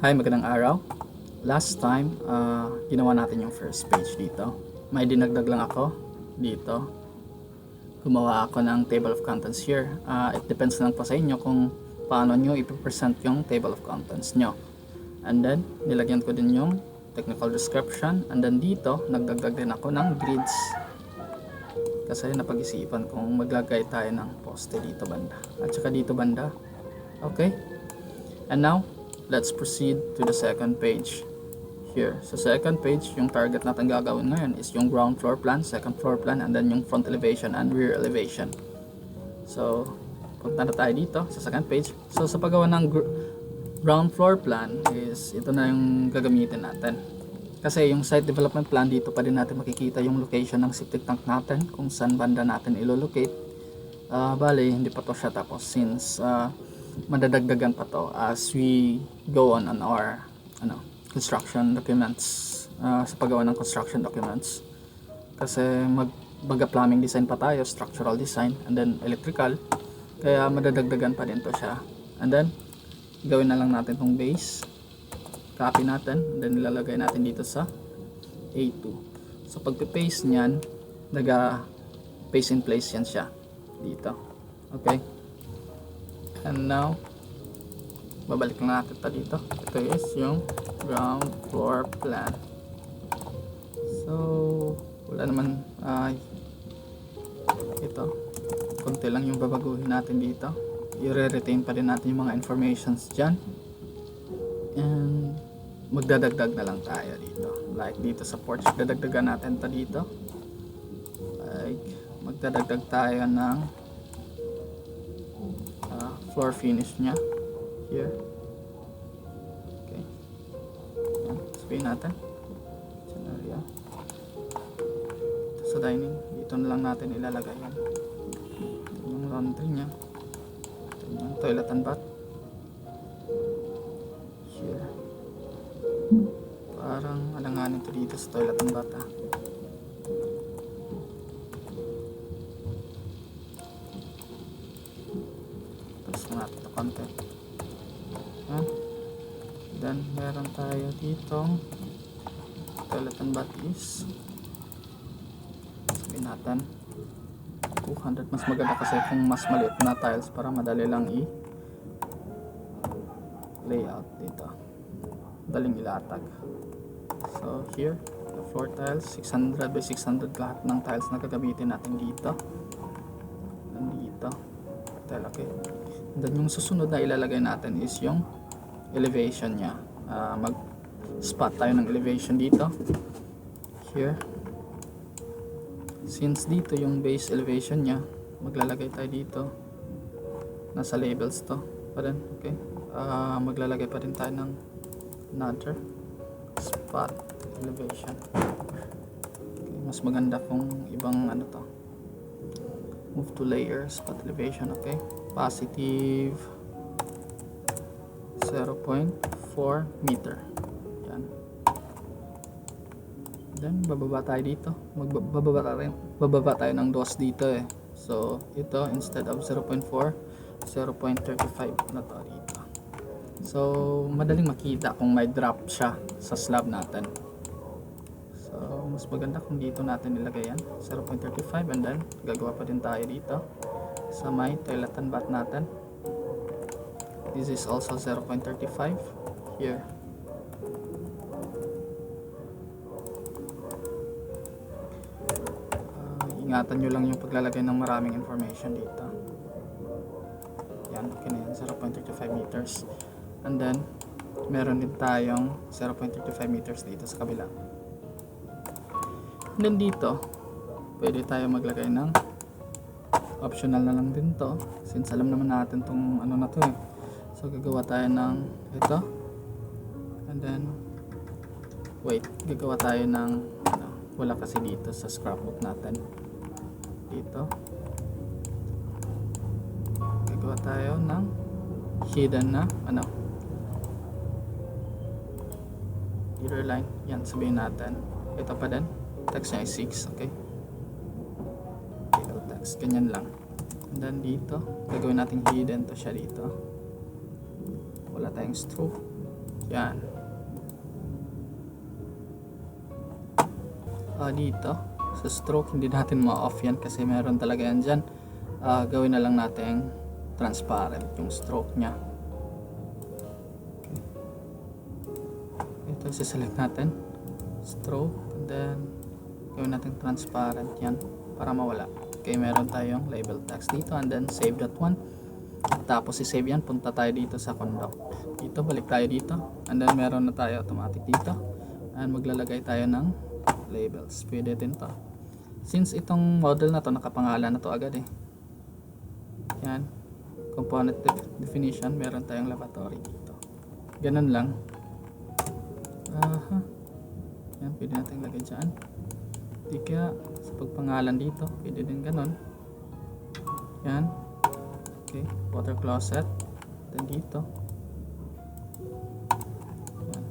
Hi, magandang araw. Last time, ginawa natin yung first page dito. May dinagdag lang ako dito. Gumawa ako ng table of contents here. It depends lang po sa inyo kung paano nyo ipipresent yung table of contents nyo. And then, nilagyan ko din yung technical description. And then dito, nagdagdag din ako ng grids. Kasi napag-isipan kung maglagay tayo ng poste dito banda. At saka dito banda. Okay? And now, let's proceed to the second page. Here, sa second page, yung target natin gagawin ngayon is yung ground floor plan, second floor plan, and then yung front elevation and rear elevation. So, punta na tayo dito sa second page. So, sa paggawa ng ground floor plan is ito na yung gagamitin natin. Kasi yung site development plan, dito pa din natin makikita yung location ng septic tank natin, kung saan banda natin ilolocate. Bali, hindi pa to siya tapos since madadagdagan pa to as we go on our construction documents, sa paggawa ng construction documents. Kasi baga plumbing design pa tayo, structural design, and then electrical, kaya madadagdagan pa din to siya. And then gawin na lang natin tong base, copy natin, and then ilalagay natin dito sa A2. So pagpe-paste nyan, paste in place yan siya dito. Okay, and now babalik na natin ito dito. Ito is yung ground floor plan. So wala naman, ito konti lang yung babaguhin natin dito. I-retain pa din natin yung mga informations dyan, and magdadagdag na lang tayo dito. Like dito sa porch, dadagdagan natin ito dito. Like magdadagdag tayo ng floor finish nya here. Okay, yan, sabihin natin scenario. Ito sa dining, dito na lang natin ilalagay yan. Ito yung laundry nya, ito yung toilet and bath here. Parang alanganin ito dito sa toilet and bath natin ito konti. Then meron tayo ditong toilet and bath is, sabihin natin 200. Mas maganda kasi kung mas maliit na tiles para madali lang layout dito, daling ilatag. So here, the floor tiles 600 by 600 lahat ng tiles na gagamitin natin dito. Nandito tile. Okay, then yung susunod na ilalagay natin is yung elevation nya. Mag spot tayo ng elevation dito here. Since dito yung base elevation nya, maglalagay tayo dito, nasa labels to pa rin. Okay, maglalagay pa rin tayo ng another spot elevation. Okay, mas maganda kung ibang to, move to layer spot elevation. Okay, positive 0.4 meter. Yan. Then bababa tayo dito. Bababa tayo ng dos dito eh. So ito, instead of 0.4, 0.35 na to dito. So madaling makita kung may drop siya sa slab natin. So mas maganda kung dito natin ilagay yan, 0.35. And then gagawa pa din tayo dito sa may toilet and bath natin. This is also 0.35 here. Ingatan nyo lang yung paglalagay ng maraming information dito. Yan, okay na yan, 0.35 meters. And then meron din tayong 0.35 meters dito sa kabila. And then dito pwede tayo maglagay ng optional na lang din to, since alam naman natin tong na to eh. So gagawa tayo ng ito, and then gagawa tayo ng wala kasi dito sa scrapbook natin. Dito gagawa tayo ng hidden na mirror line. Yan, sabihin natin ito pa din, text niya is 6. Okay, text, ganyan lang. And then dito gagawin natin hidden to siya dito. Wala tayong stroke. Yan. Dito sa stroke hindi natin ma-off yan kasi meron talaga yan dyan. Gawin na lang natin transparent yung stroke nya. Okay. Ito siselect natin stroke and then gawin natin transparent yan para mawala. Okay, meron tayong label text dito and then save that one. Tapos i-save yan, punta tayo dito sa conduct. Dito, balik tayo dito and then meron na tayo automatic dito and maglalagay tayo ng labels. Pwede din to. Since itong model na to nakapangalan na to agad eh. Yan. Component definition, meron tayong lavatory dito. Ganun lang. Yan, pwede natin lagay dyan. Di kaya sa pagpangalan dito, pwede din ganun. Yan. Okay, water closet. Then dito. Yan.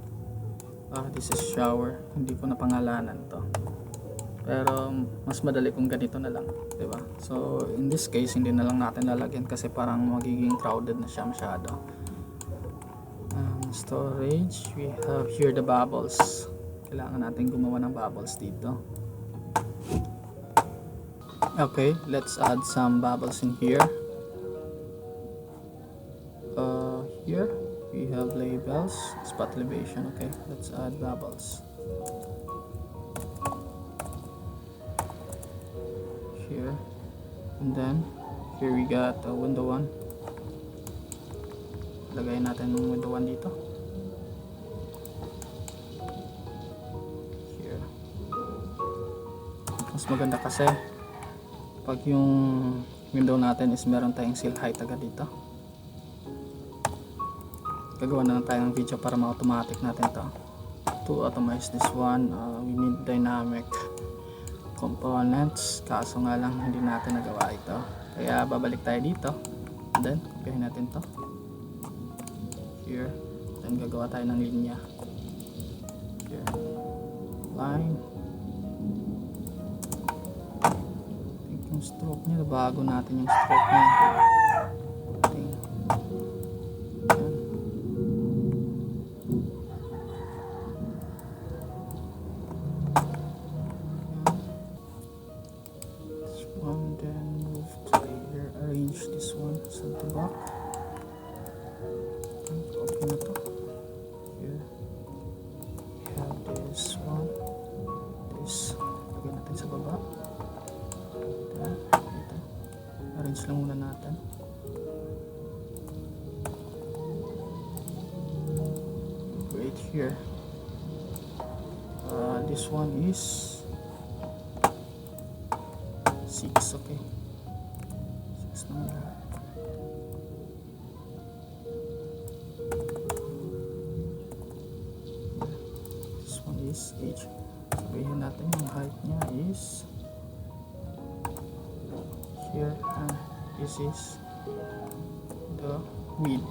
This is shower. Hindi ko na pangalanan to. Pero mas madali kung ganito na lang, 'di ba? So in this case hindi na lang natin lalagyan kasi parang magiging crowded na siya masyado. Storage, we have here the bubbles. Kailangan natin gumawa ng bubbles dito. Okay, let's add some bubbles in here. Here we have labels, spot elevation. Okay, let's add bubbles. Here and then here we got window 1. Lagay natin yung window 1 dito. Here. Mas maganda kasi pag yung window natin is meron tayong seal height agad dito. Gagawa na lang tayo ng video para ma-automatic natin to. To automate this one, we need dynamic components, kaso nga lang hindi natin nagawa ito, kaya babalik tayo dito and then copyhin natin to here, then gagawa tayo ng linya here, line. I think yung stroke nya, bago natin yung stroke nya. This one sa back. Okay na to. Here we have this one. This lagyan natin sa baba. Ito. Arrange lang muna natin. Right here. This one is 6. Okay. This one is H. Sabihin natin yung height niya is here and this is the width.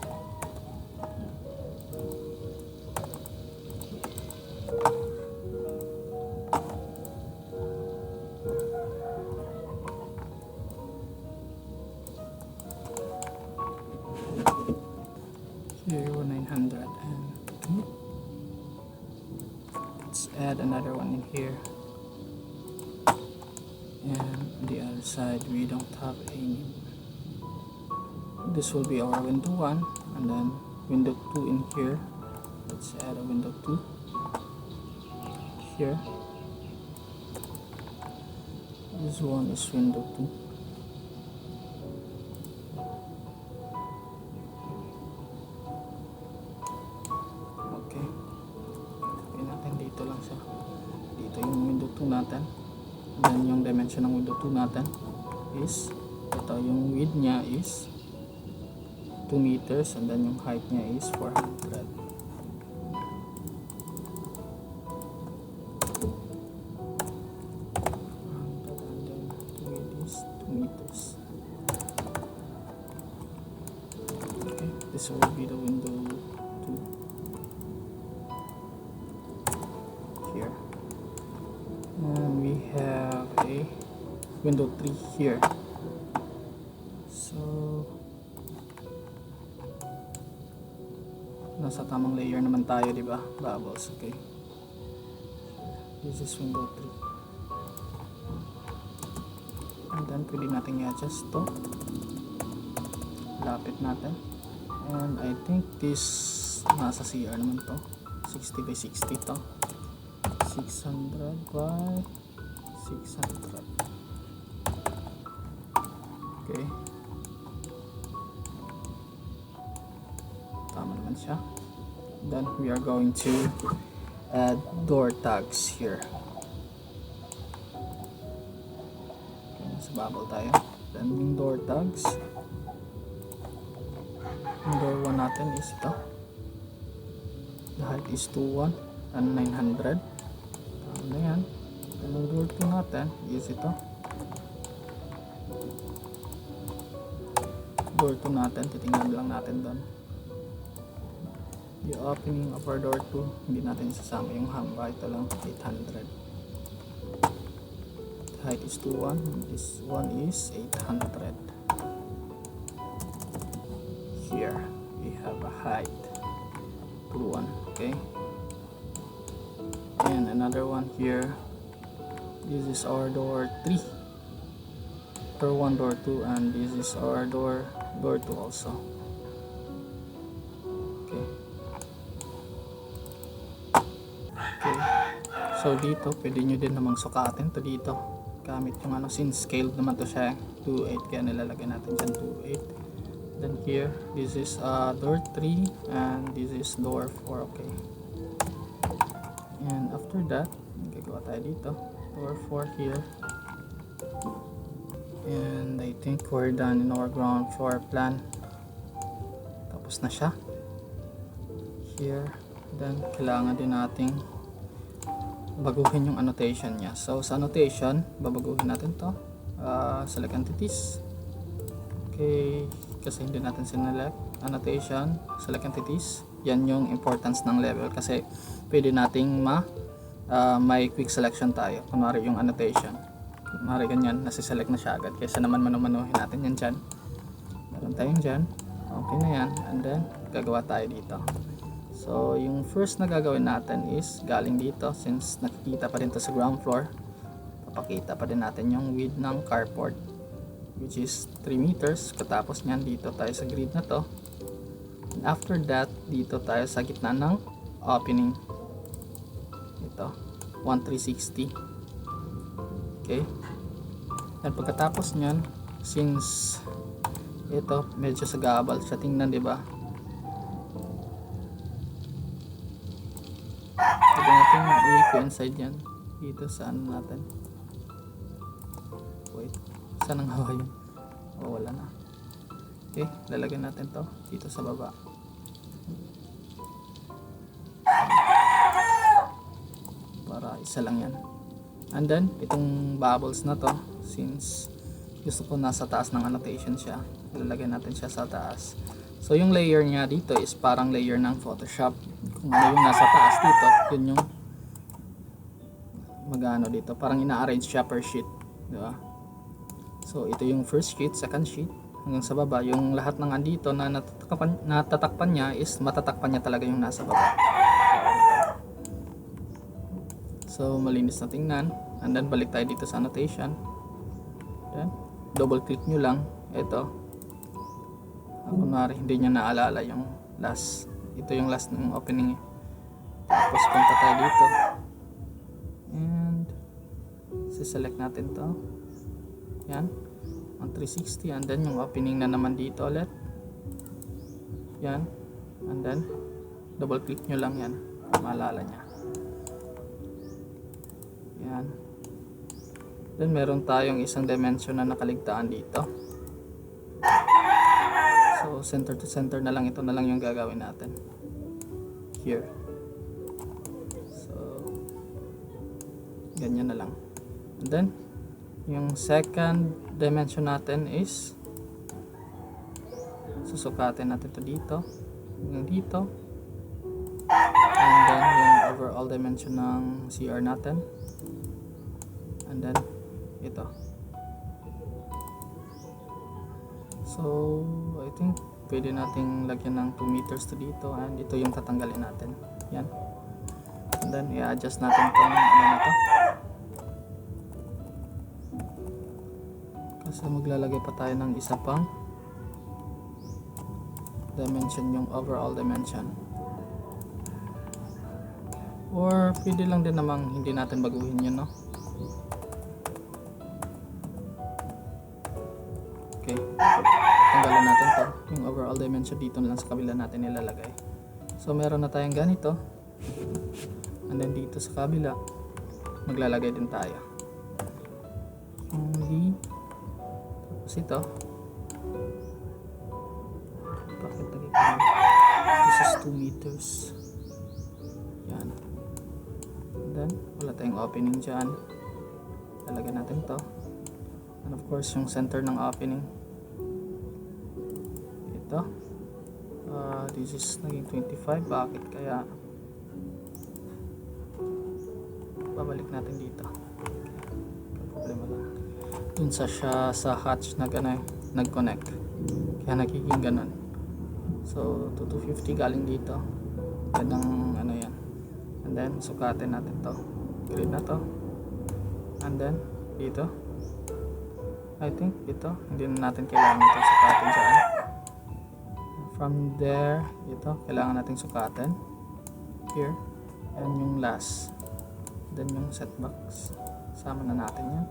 Here 900 and let's add another one in here, and on the other side we don't have any. This will be our window 1 and then window 2 in here. Let's add a window 2 here. This one is window 2. Dito yung window 2 natin, then yung dimension ng window 2 natin is ito, yung width nya is 2 meters and then yung height nya is 400. And then the width is 2 meters. Okay, this will be the window 2 here. And we have a window 3 here. So nasa tamang layer naman tayo, di ba? Bubbles, okay. This is window 3. And then pwede natin i-adjust to. Lapit natin. And I think this nasa CR naman to. 60 by 60 to. 600 by 600. Okay. Tama naman siya. Then we are going to add door tags here. Okay, nasa bubble tayo. Then yung door tags. Yung door 1 natin is ito. The height is 21 and 900. Tama na yan. And yung door 2 natin is ito. Door 2 natin, titingnan lang natin doon. The opening of our door 2, hindi natin isasama yung hamba. Ito lang, 800. The height is 21. This one is 800. Here we have a height 21. Okay, and another one here. This is our door 3. Door 1, door 2, and this is our door 2 also. Okay. Okay. So dito, pwede nyo din namang sukatin to dito. Gamit yung ano, since scaled naman to siya, 2.8, kaya nilalagay natin dyan 2.8. Then here, this is door 3 and this is door 4. Okay. And after that, gagawa tayo dito. Door 4 here. And I think we're done in our ground floor plan. Tapos na siya. Here. Then, kailangan din nating baguhin yung annotation niya. So, sa annotation, babaguhin natin to. Select entities. Okay. Kasi hindi natin sinelect. Annotation. Select entities. Yan yung importance ng level. Kasi, pwede nating may quick selection tayo. Kunwari yung annotation. Kunwari ganyan. Nasiselect na siya agad. Kaysa naman mano-manuhin natin yan dyan. Meron tayong dyan. Okay na yan. And then, gagawa tayo dito. So, yung first na gagawin natin is galing dito. Since nakikita pa rin to sa ground floor, papakita pa din natin yung width ng carport, which is 3 meters. Katapos nyan, dito tayo sa grid na to. And after that, dito tayo sa gitna ng opening. Ito, 1360. Okay. And pagkatapos nyan, since ito, medyo sagabal siya tingnan, di ba? Pwede natin i-coincide yan dito sa ano natin. Wait, saan ang hawa yun? O, wala na. Okay, lalagyan natin to dito sa baba. Para isa lang yan. And then, itong bubbles na to, since gusto ko nasa taas ng annotation siya, ilalagay natin siya sa taas. So yung layer niya dito is parang layer ng Photoshop. Kung ano yung nasa taas dito, yun yung magano dito, parang ina-arrange siya per sheet, di ba? So ito yung first sheet, second sheet, hanggang sa baba. Yung lahat ng andito na natatakpan niya is matatakpan niya talaga yung nasa baba. So malinis na tingnan. And then balik tayo dito sa annotation. Then double click nyo lang ito. Kunwari hindi niya naalala yung last. Ito yung last ng opening. Tapos punta tayo dito. And siselect natin to. Yan. Ang 360. And then yung opening na naman dito ulit. Yan. And then double click nyo lang yan. Maalala niya. Yan. Then meron tayong isang dimension na nakaligtaan dito. So center to center na lang, ito na lang yung gagawin natin. Here. So ganyan na lang. And then yung second dimension natin is susukatin natin ito dito, hanggang dito. And then yung overall dimension ng CR natin. And then ito. So I think pwede nating lagyan ng 2 meters to dito, and ito yung tatanggalin natin. Yan. And then i-adjust natin itong ano na to, kasi maglalagay pa tayo ng isa pang dimension, yung overall dimension. Or pwede lang din namang hindi natin baguhin yun, no? Okay, tanggalin natin to, yung overall dimension dito na lang sa kabila natin ilalagay. So meron na tayong ganito, and then dito sa kabila maglalagay din tayo yung tapos ito, bakit naging this is 2 meters. Yan. And then wala tayong opening dyan, lalagyan natin to, and of course yung center ng opening ito, this is naging 25. Bakit kaya? Babalik natin dito, problema lang dun sa hatch nag-connect, kaya nagiging ganun. So 250 galing dito, yan ang ano yan, and then sukatin natin to, grid na to, and then dito I think ito hindi na natin kailangan ito sukatin dyan. From there, ito kailangan natin sukatin here, and yung last, then yung setbacks sama na natin yan.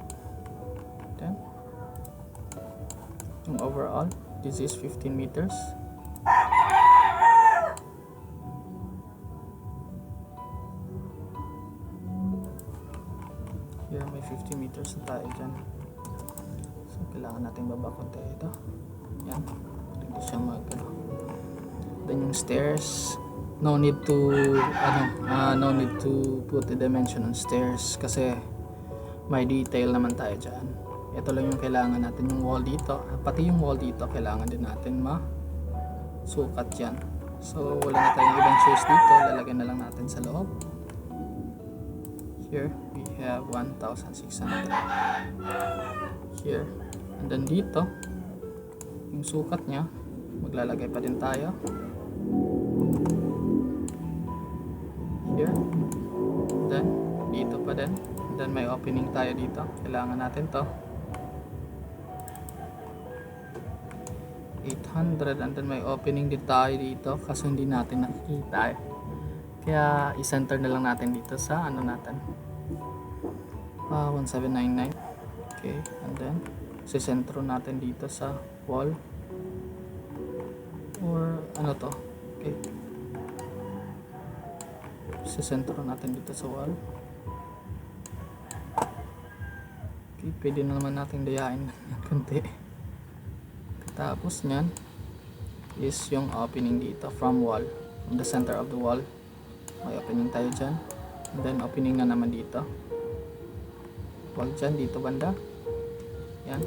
Then yung overall, this is 15 meters. Here may 50 meters na tayo dyan, so kailangan natin baba konti ito. Yan, hindi siya then yung stairs, no need to put the dimension on stairs kasi may detail naman tayo dyan. Ito lang yung kailangan natin, yung wall dito, pati yung wall dito kailangan din natin sukat yan. So wala na tayong ibang choice dito, lalagyan na lang natin sa loob. Here we have 1,600 here, and then dito yung sukat nya maglalagay pa din tayo here, then dito pa din, then may opening tayo dito, kailangan natin to 800, and then may opening din tayo dito kasi hindi natin nakikita kaya i-center na lang natin dito sa ano natin, 1799. Okay, and then sisentro natin dito sa wall or ano to, okay, sisentro natin dito sa wall. Okay, pwede na naman natin dayain konti. Tapos nyan is yung opening dito from wall, from the center of the wall may opening tayo dyan, and then opening na naman dito, wag dyan dito banda yan,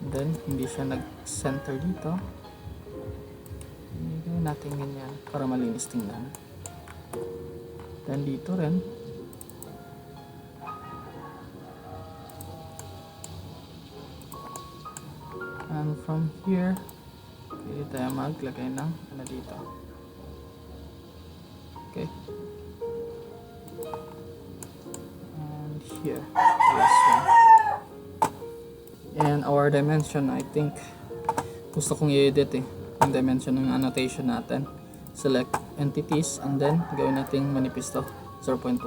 and then hindi siya nag center dito, gawin natin ganyan para malinis tingnan. Then dito rin and from here pwede tayo maglagay ng ano dito, okay, and here last one. And our dimension, I think gusto kong i-edit yung dimension ng annotation natin. Select entities and then gawin natin manifest to 0.1,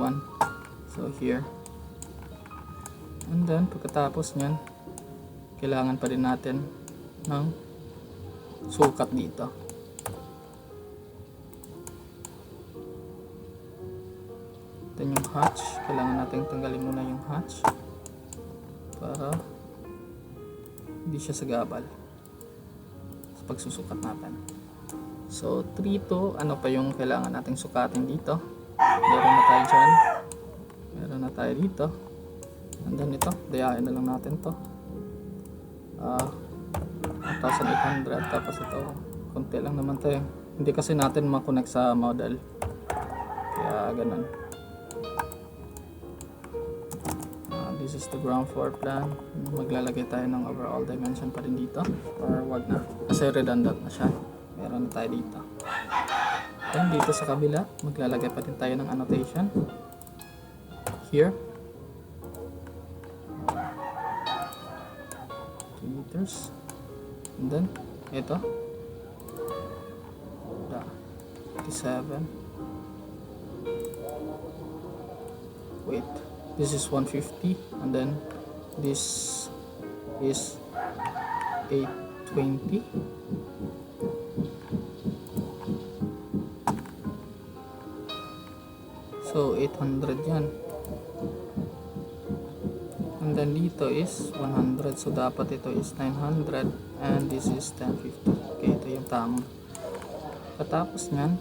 so here, and then pagkatapos nyan kailangan pa rin natin ng sukat dito. Then yung hatch, kailangan natin tanggalin muna yung hatch para hindi siya sagabal sa pagsusukat natin. So 3 to, ano pa yung kailangan nating sukatin dito, meron na tayo dyan, meron na tayo dito, and then ito, dayain na lang natin to 1,800, tapos ito konti lang naman to hindi kasi natin makonect sa model kaya ganun. this is the ground floor plan. Maglalagay tayo ng overall dimension pa rin dito, or wag na kasi redundant na siya. Meron na tayo dito. Then dito sa kabila, maglalagay pa din tayo ng annotation here, 2 meters, and then ito 57. Wait, this is 150, and then this is 820. So 800 yan, and then dito is 100, so dapat ito is 900, and this is 1050. Okay, ito yung tama. Katapos nyan,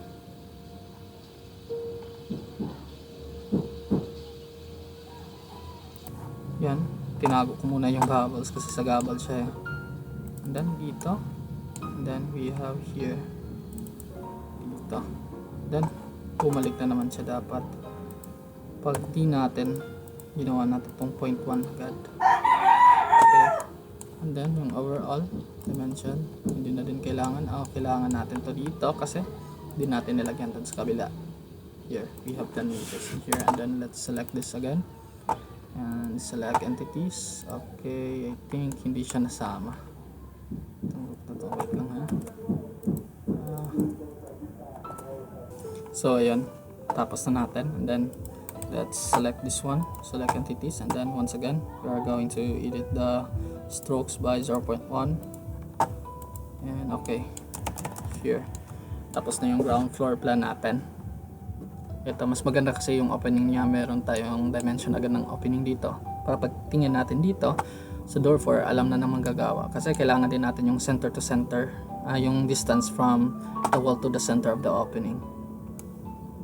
yan, tinago ko muna yung bubbles kasi sa gabal siya eh. And then dito, and then we have here dito, then bumalik na naman siya dapat. Pag di natin ginawa natin itong 0.1 agad. Okay, and then yung overall dimension hindi na din kailangan. Kailangan natin to dito kasi di natin nilagyan dun sa kabila. Here we have 10 meters here, and then let's select this again and select entities. Okay, I think hindi siya nasama itong group na to. Wait lang ha. So ayan, tapos na natin, and then let's select this one, select entities, and then once again we are going to edit the strokes by 0.1, and okay, here tapos na yung ground floor plan natin. Ito mas maganda kasi yung opening niya, meron tayong dimension agad ng opening dito para pag tingin natin dito sa door 4 alam na ng manggagawa, kasi kailangan din natin yung center to center, yung distance from the wall to the center of the opening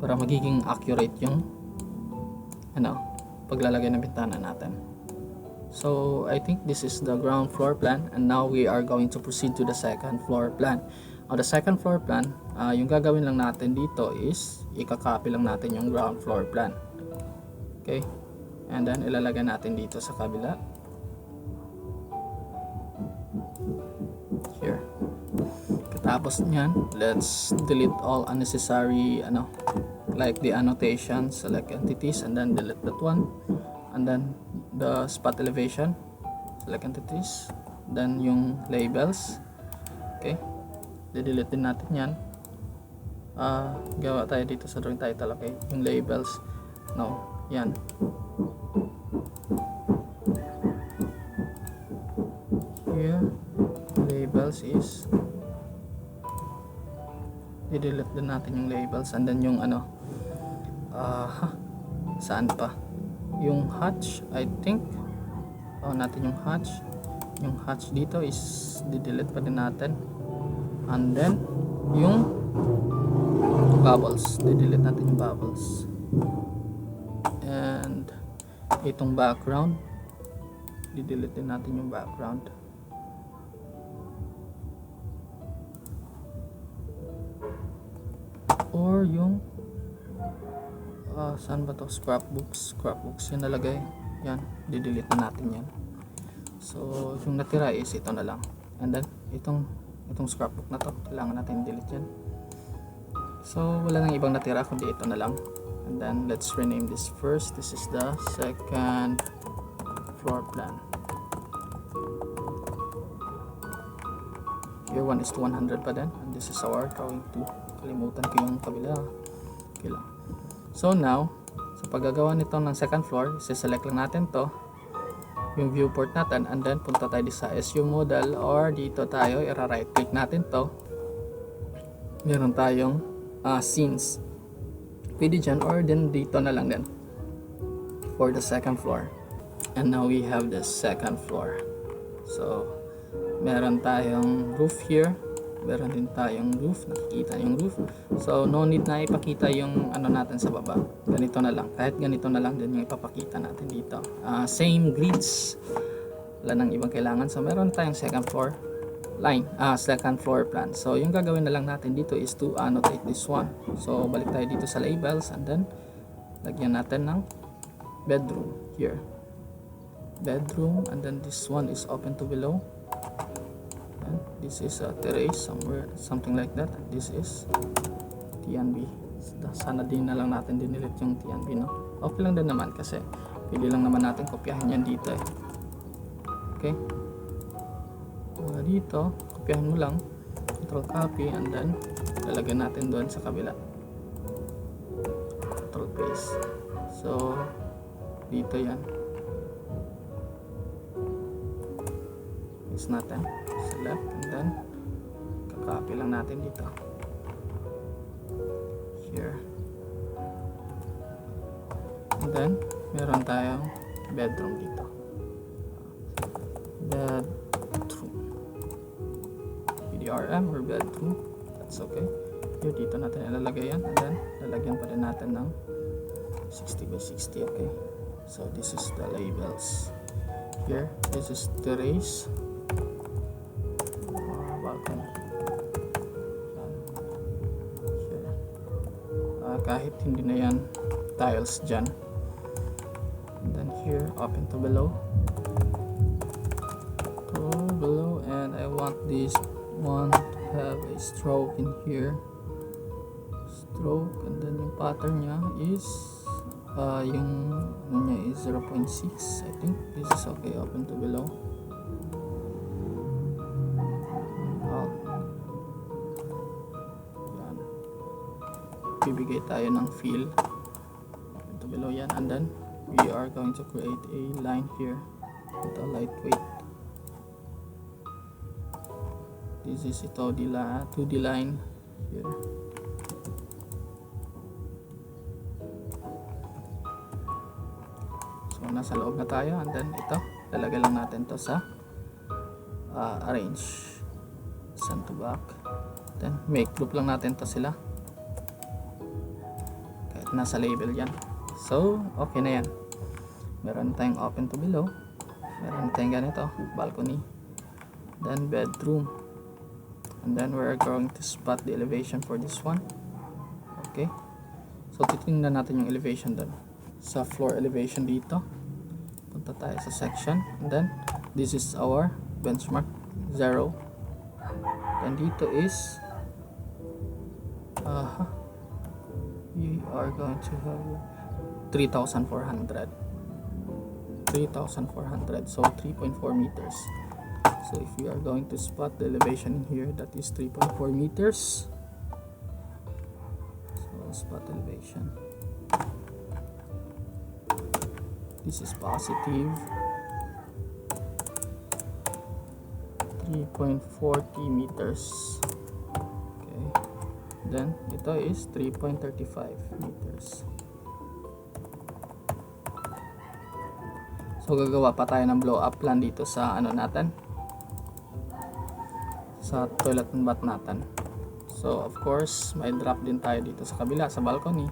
para magiging accurate yung paglalagay ng bintana natin. So I think this is the ground floor plan, and now we are going to proceed to the second floor plan. On the second floor plan, yung gagawin lang natin dito is ikakopy lang natin yung ground floor plan. Okay, and then ilalagay natin dito sa kabila here. Katapos nyan, let's delete all unnecessary like the annotation, select entities, and then delete that one, and then the spot elevation, select entities, then yung labels. Okay, delete din natin yan. Gawa tayo dito sa drawing title. Okay, yung labels, no, yan. Here labels is i-delete din natin yung labels, and then yung saan pa yung hatch, I think natin yung hatch dito is di-delete pa din natin, and then yung bubbles, di-delete natin yung bubbles, and itong background di-delete din natin yung background. Or yung saan ba to, scrapbooks yung nalagay, yan, di-delete na natin yan. So yung natira is ito na lang, and then itong scrapbook na to kailangan natin delete yan. So wala nang ibang natira kundi ito na lang, and then let's rename this first. This is the second floor plan. Here 1 is to 100 pa din, and this is our drawing 2. Kalimutan ko yung kabila. Okay lang. So now, sa paggagawa nito ng second floor, select lang natin to, yung viewport natin, and then punta tayo sa SU model, or dito tayo i-right click natin to. Meron tayong scenes. Pwede dyan, or din dito na lang din for the second floor. And now we have the second floor. So meron tayong roof here, meron din tayong roof, nakikita yung roof. So no need na ipakita yung natin sa baba, ganito na lang, kahit ganito na lang din yung ipapakita natin dito. Same grids, wala nang ibang kailangan. So meron tayong second floor line, second floor plan. So yung gagawin na lang natin dito is to annotate this one. So balik tayo dito sa labels, and then lagyan natin ng bedroom here. bedroom, and then this one is open to below, and this is a terrace somewhere, something like that. This is TNB. Sana din na lang natin dinilit yung TNB, no? Okay lang din naman kasi pili lang naman natin kopyahin yan dito eh. Okay, dito kopyahin mo lang, control copy, and then lalagyan natin doon sa kabila, control paste. So dito yan, paste natin, select, and then kakopy lang natin dito here, and then meron tayong bedroom dito, bedroom, BDRM or bedroom, that's okay. Here dito natin ilalagay yan, and then lalagyan pa rin natin ng 60 by 60. Okay, so this is the labels here. This is terrace, balcony, here. Kahit hindi na yan tiles dyan, and then here open to below, and I want this one to have a stroke in here, stroke, and then yung pattern nya is yung ano nya is 0.6. I think this is okay, open to below. Yan, bibigay tayo ng fill, open to below yan, and then we are going to create a line here with a lightweight. This is ito 2D line here. So nasa loob na tayo, and then ito lalagay lang natin to sa arrange, send to back, then make group lang natin to sila kahit nasa label yan. So okay na yan. Meron tayong open to below, meron tayong ganito balcony, then bedroom, and then we're going to spot the elevation for this one. Okay, so titingnan natin yung elevation doon sa floor elevation dito. Punta tayo sa section, and then this is our benchmark 0, and dito is we are going to have 3,400, so 3.4 meters. So if we are going to spot the elevation in here, that is 3.4 meters. So spot elevation, this is positive 3.40 meters. Okay, then ito is 3.35 meters. So gagawa pa tayo ng blow up plan dito sa ano natin, sa toilet and bath natin. So of course may drop din tayo dito sa kabila sa balcony,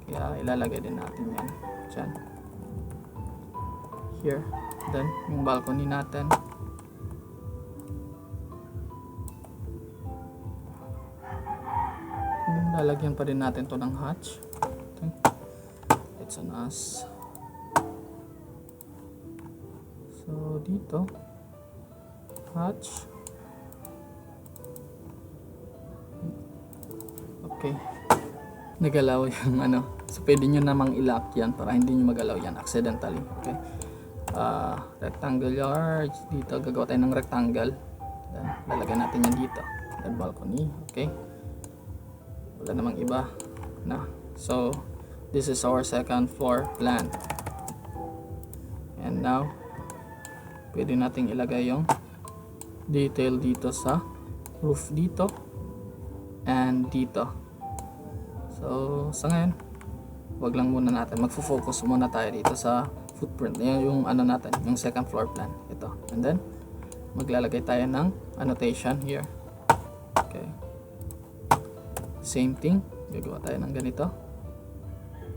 kaya ilalagay din natin yan dyan, here. Then yung balcony natin, lalagyan pa rin natin to ng hatch. Okay. It's on us. So dito hatch. Okay, nagalaw yung ano, so pwede nyo namang ilock yan para hindi nyo magalaw yan accidentally. Okay, rectangular, dito gagawa tayo ng rectangle, then lalagyan natin yan dito, then balcony. Okay, wala namang iba na. So this is our second floor plan, and now pwede nating ilagay yung detail dito sa roof dito and dito. So sa ngayon wag lang muna natin, magfo-focus muna tayo dito sa footprint, yung ano natin, yung second floor plan ito, and then maglalagay tayo ng annotation here. Okay, same thing, gagawa tayo ng ganito.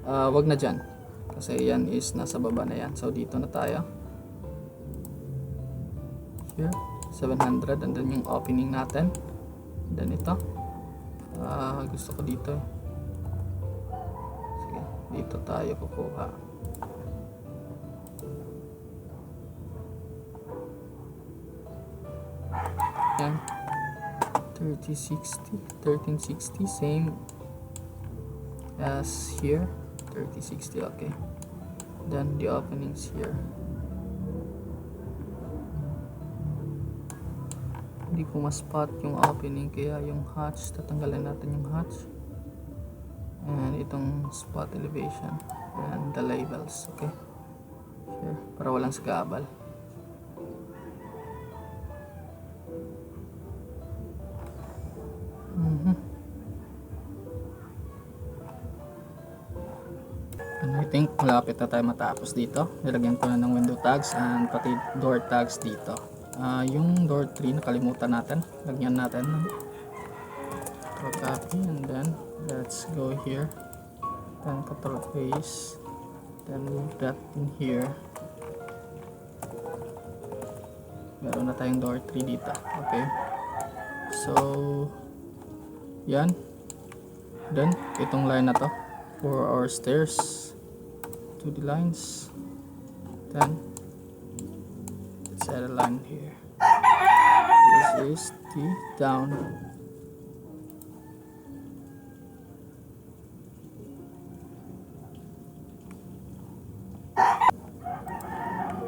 Wag na dyan kasi yan is nasa baba na yan. So dito na tayo here 700, and then yung opening natin, then ito gusto ko dito, sige dito tayo kukuha. 3060, 1360, same as here. 3060, okay. Then the openings here. Hindi ko ma-spot yung opening, kaya yung hatch, tatanggalin natin yung hatch. And itong spot elevation and the labels, okay. Here, para walang sagabal. And I think malapit na tayo matapos dito. Nilagyan ko na ng window tags and pati door tags dito. Yung door 3 nakalimutan natin. Lagyan natin ng control copy, and then let's go here. Then control paste. Then move that in here. Meron na tayong door 3 dito. Okay. So, yan. Then, itong line na to for our stairs. 2D lines. Then, let's add a line here. This is the down.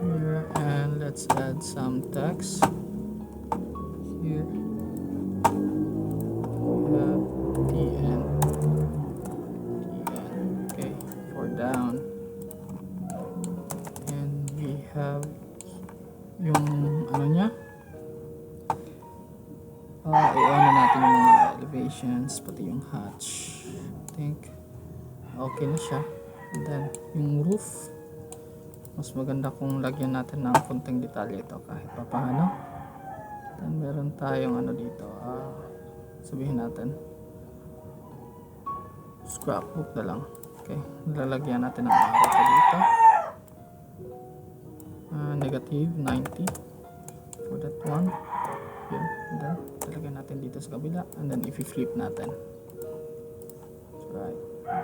Here, and let's add some text here. We have TN. Okay, for down. And we have yung ano niya, i-ano natin yung mga elevations, pati yung hatch. I think okay na siya. And then yung roof, mas maganda kung lagyan natin ng konting detalye ito kahit pa paano. Then meron tayong ano dito, sabihin natin scrapbook na lang. Okay, lalagyan natin ng arrow pa dito. Negative 90 for that one. Yun. And then lalagyan natin dito sa kabila, and then if i-flip natin, right,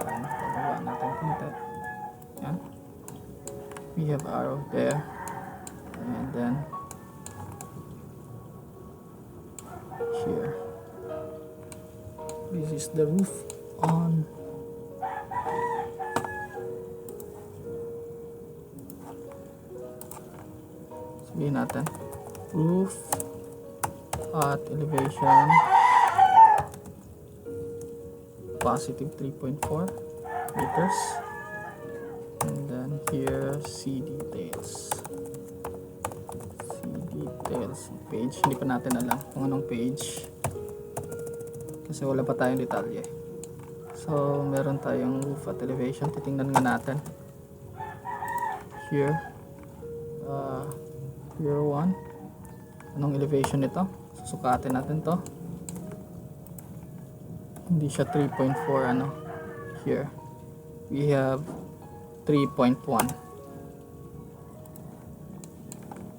then pababa natin konti. Yan, we have arrow there, and then here, this is the roof on. Sabihin natin roof at elevation positive 3.4 meters, and then here see details page. Hindi pa natin alam kung anong page kasi wala pa tayong detalye. So meron tayong roof at elevation. Titingnan nga natin here, here 1, anong elevation nito. Susukatin natin to. Hindi siya 3.4 ano. Here we have 3.1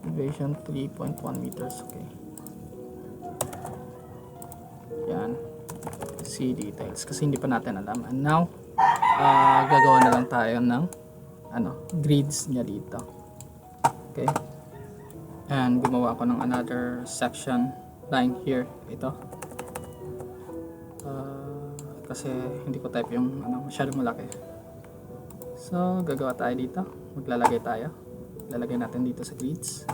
elevation, 3.1 meters. Okay, yan, see details kasi hindi pa natin alam. And now gagawa na lang tayo ng grids niya dito. Okay, and gumawa ako ng another section line here. Ito kasi hindi ko type yung masyadong malaki. So gagawa tayo dito, maglalagay tayo, lalagay natin dito sa grids,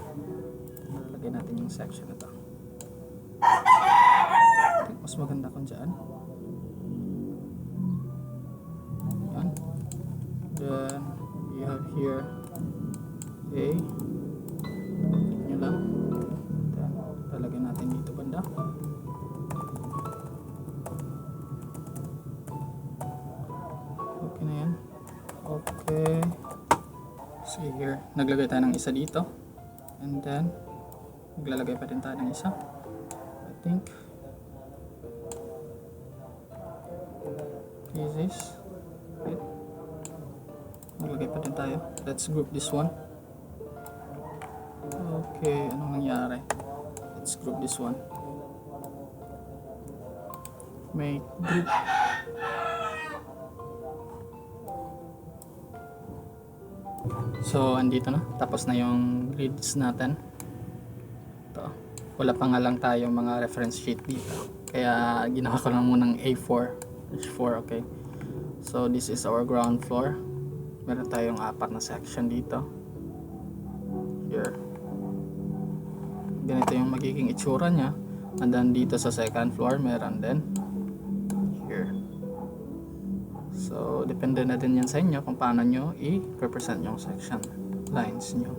lalagay natin yung section na to. Mas maganda kung dyan. Yan. Then we have here A, nyo lang. Then lalagay natin dito banda. Okay na yan. Okay, so here naglagay tayo ng isa dito, and then maglalagay pa din tayo ng isa. I think this is it. Maglagay pa din tayo. Let's group this one. Okay, anong nangyari? Let's group this one. Make group. So andito na, tapos na yung grids natin. Ito, wala pa nga lang tayong mga reference sheet dito. Kaya ginawa ko lang munang A4. H4, okay. So this is our ground floor. Meron tayong 4 na section dito. Here. Ganito yung magiging itsura niya. And then dito sa second floor, meron din. Here. So, depende na din yan sa inyo kung paano nyo i-represent yung section lines nyo.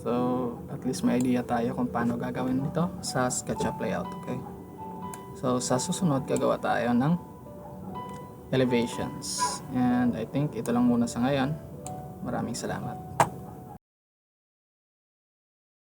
So, at least may idea tayo kung paano gagawin ito sa SketchUp layout, okay? So, sa susunod, gagawa tayo ng elevations. And I think ito lang muna sa ngayon. Maraming salamat.